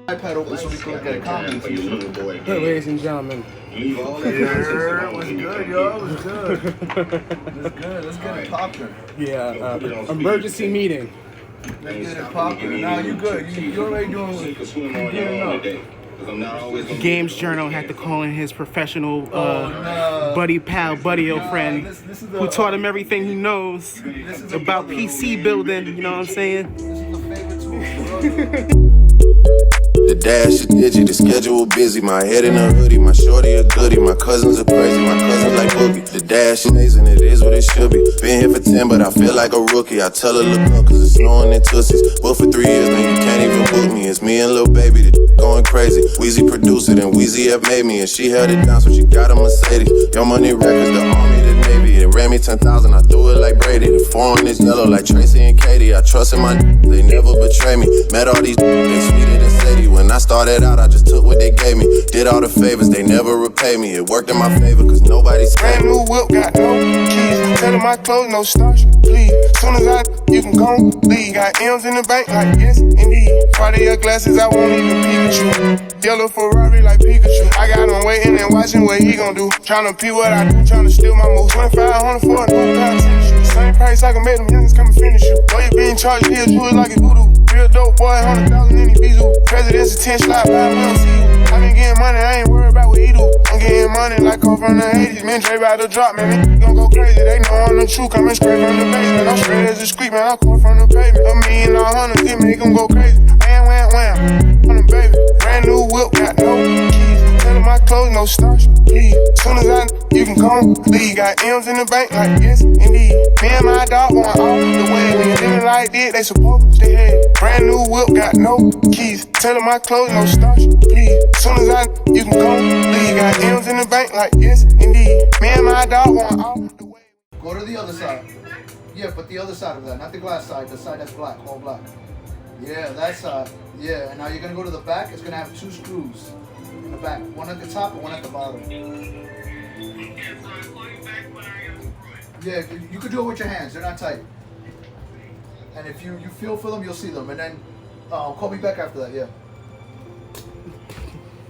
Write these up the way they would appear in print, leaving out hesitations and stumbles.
iPad open so we can get a comment. Hey, ladies and gentlemen. Yeah, what's good, yo? What's good? What's good? Let's get it poppin'. Yeah, emergency meeting. Let's get it poppin'. Now you good. You already doing enough. Games Journal had to call in his professional buddy friend who taught him everything he knows about PC building, you know what I'm saying? This is the favorite tool, bro. The dash is digi, the schedule busy. My head in a hoodie, my shorty a goodie. My cousins are crazy, my cousins like boogie. The dash is amazing, it is what it should be. Been here for 10, but I feel like a rookie. I tell her look up, cause it's snowing in Tussies. But for 3 years, man, you can't even book me. It's me and Lil Baby, the going crazy. Weezy produced it and Weezy have made me. And she held it down, so she got a Mercedes. Your Money Records, the Army, the Navy. It ran me 10,000, I threw it like Brady. The foreign is yellow like Tracy and Katie. I trust in my they never betray me. Met all these they sweeter than Sadie. When I started out, I just took what they gave me. Did all the favors, they never repay me. It worked in my favor, cause nobody's brand new whip, got no keys. Tell them my clothes, no starch, please. Soon as I, you can go leave. Got M's in the bank, like yes, indeed. Friday your glasses, I won't even Pikachu. Yellow Ferrari like Pikachu. I got him waiting and watching what he gon' do. Tryna pee what I do, tryna steal my moves. 2,500 for a new pair of tennis shoes. Same price I can make them youngins come and finish you. Know you being charged, he'll do it like it's voodoo. Real dope boy, 100,000 in his Bizu. President's a 10 slot, but we don't see you. I been getting money, I ain't worried about what he do. I'm getting money like I'm from the 80s. Man, Dre about to drop, man. Me gon' go crazy. They know I'm the truth, coming straight from the basement. I'm straight as a street, man. I come from the pavement. $1 million, 100, it make them go crazy. Wham, wham, wham. On the baby. Brand new whip, got no keys. Tell them my clothes, no starch, please. Soon as I, you can come leave. Got M's in the bank, like yes, indeed. Me and my dog going all the way. When you living like this, they supposed to stay here. Brand new whip, got no keys. Tell them my clothes, no starch, please. Soon as I, you can come leave. Got M's in the bank, like yes, indeed. Me and my dog going all the way. Go to the other side. Yeah, but the other side of that, not the glass side, the side that's black, all black. Yeah, that side. Yeah, and now you're gonna go to the back. It's gonna have 2 screws in the back, one at the top and one at the bottom. Yeah, you could do it with your hands. They're not tight. And if you feel for them, you'll see them. And then call me back after that. Yeah.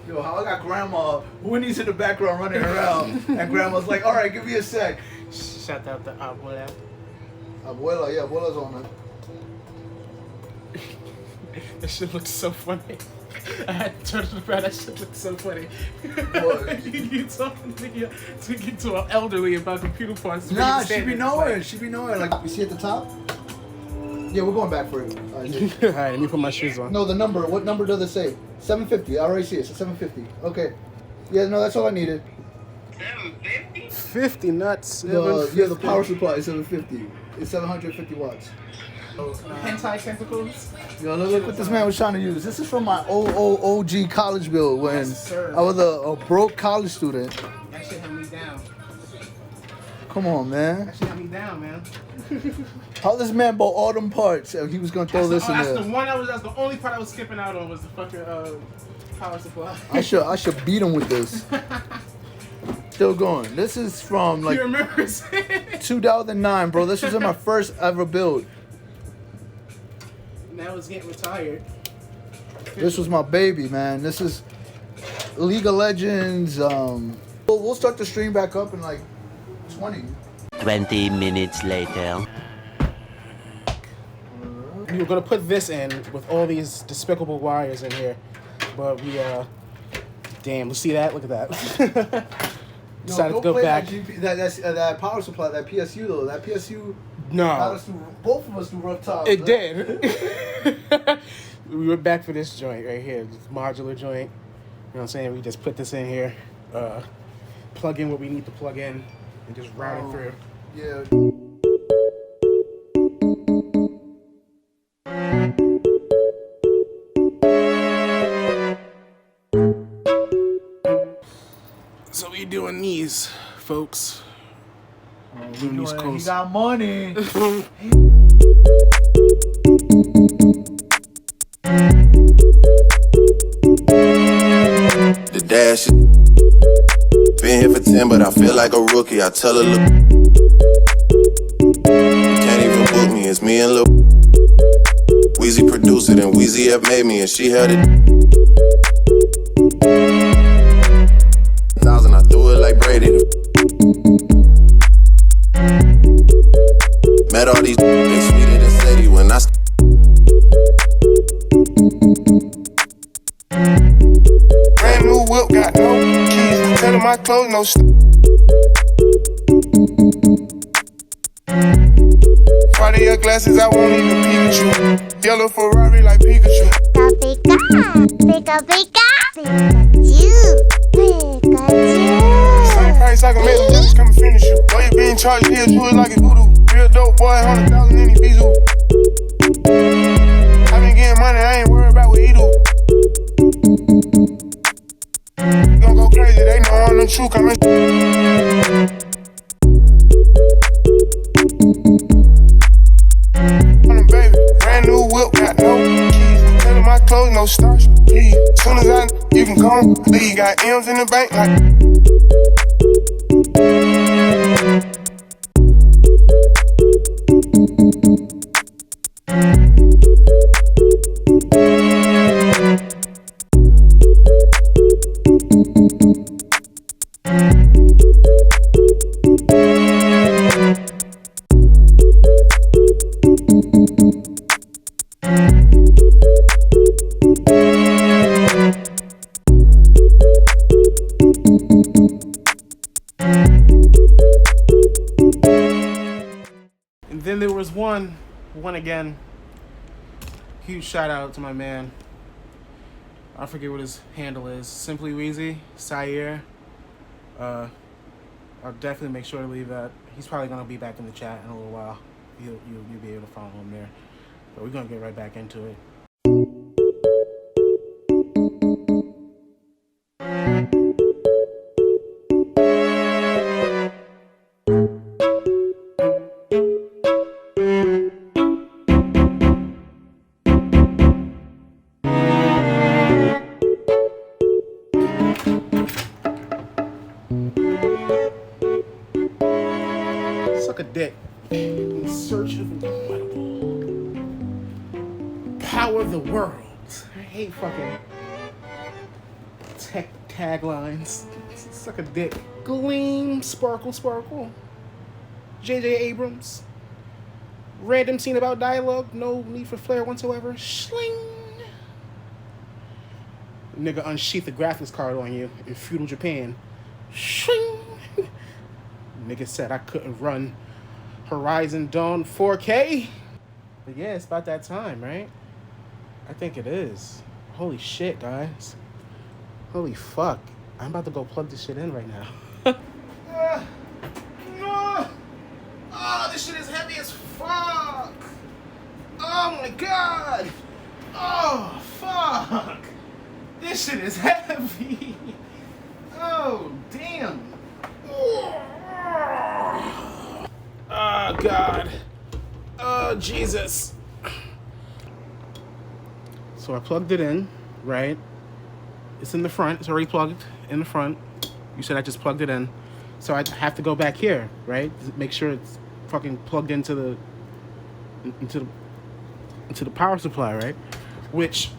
Yo, how I got Grandma Winnie's in the background running around, and Grandma's like, "All right, give me a sec." Shout out to Abuela. Abuela, yeah, Abuela's on it. That shit looks so funny. I had to turn to the crowd. That shit looks so funny. What? You talking to an elderly about computer parts. Nah, she be knowing. She be knowing. Like, you see at the top? Yeah, we're going back for it. All right, let me put my shoes on. No, the number. What number does it say? 750. I already see it. It's 750. Okay. Yeah, no, that's all I needed. 750? 50 nuts. The power supply is 750. It's 750 watts. Hentai tentacles. Yo, look what this man was trying to use. This is from my OG college build when I was a broke college student. That shit had me down. Come on, man. That shit got me down, man. How this man bought all them parts? He was gonna throw this in there. That's the only part I was skipping out on was the fucking power supply. I should beat him with this. Still going. This is from like 2009, bro. This was in my first ever build. Now it's getting retired. This was my baby, man. This is League of Legends. We'll start the stream back up in like 20 minutes later. We were gonna put this in with all these despicable wires in here, but we damn, see that? Look at that. Decided to go back. That power supply, that PSU though, that PSU. No. Both of us do rough tops. It did. We were back for this joint right here, this modular joint. You know what I'm saying? We just put this in here, plug in what we need to plug in, and just route it through. Yeah. So we doing these, folks. Doing these He got money. The dash. Been here for 10, but I feel like a rookie. I tell her, look, you can't even book me. It's me and Lil. Weezy produced it, and Weezy have made me, and she held it. 1,000, I threw it like Brady. Met all these, they sweeter than Sadie when I. Brand new whip, got no keys. Tell my clothes, no Friday your glasses, I won't even Pikachu. Yellow Ferrari like Pikachu. Pika, Pika, Pika, Pikachu, Pikachu. Same price, I can make them just come and finish you. Boy, you being charged here, do it like it's voodoo. Real dope boy, 100,000 in his Bizu. I been getting money, I ain't worried about what he do. Gon' go crazy, they know I'm the truth coming. Baby, brand new whip, got no keys. Tell my clothes, no starch, please. Soon as you can come, leave. Got M's in the bank, like. And then there was one again. Huge shout out to my man. I forget what his handle is. Simply Weezy, Sayer. I'll definitely make sure to leave that. He's probably gonna be back in the chat in a little while. You'll be able to follow him there. But we're gonna get right back into it. Suck a dick. In search of incredible. Power the world. I hate fucking tech taglines. Suck a dick. Gleam, sparkle, sparkle. J.J. Abrams. Random scene about dialogue. No need for flair whatsoever. Schling. Nigga unsheath the graphics card on you in feudal Japan. Shing. Nigga said I couldn't run Horizon Dawn 4K. But yeah, it's about that time, right? I think it is. Holy shit, guys. Holy fuck. I'm about to go plug this shit in right now. Oh, this shit is heavy as fuck. Oh my god. Oh, fuck. This shit is heavy. Oh, damn. Oh, God. Oh, Jesus. So I plugged it in, right? It's in the front. It's already plugged in the front. You said I just plugged it in. So I have to go back here, right? Make sure it's fucking plugged into the power supply, right? Which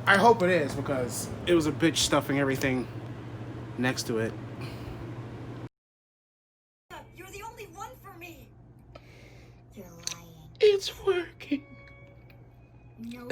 I hope it is, because it was a bitch stuffing everything next to it. You're the only one for me. You're lying. It's working. No.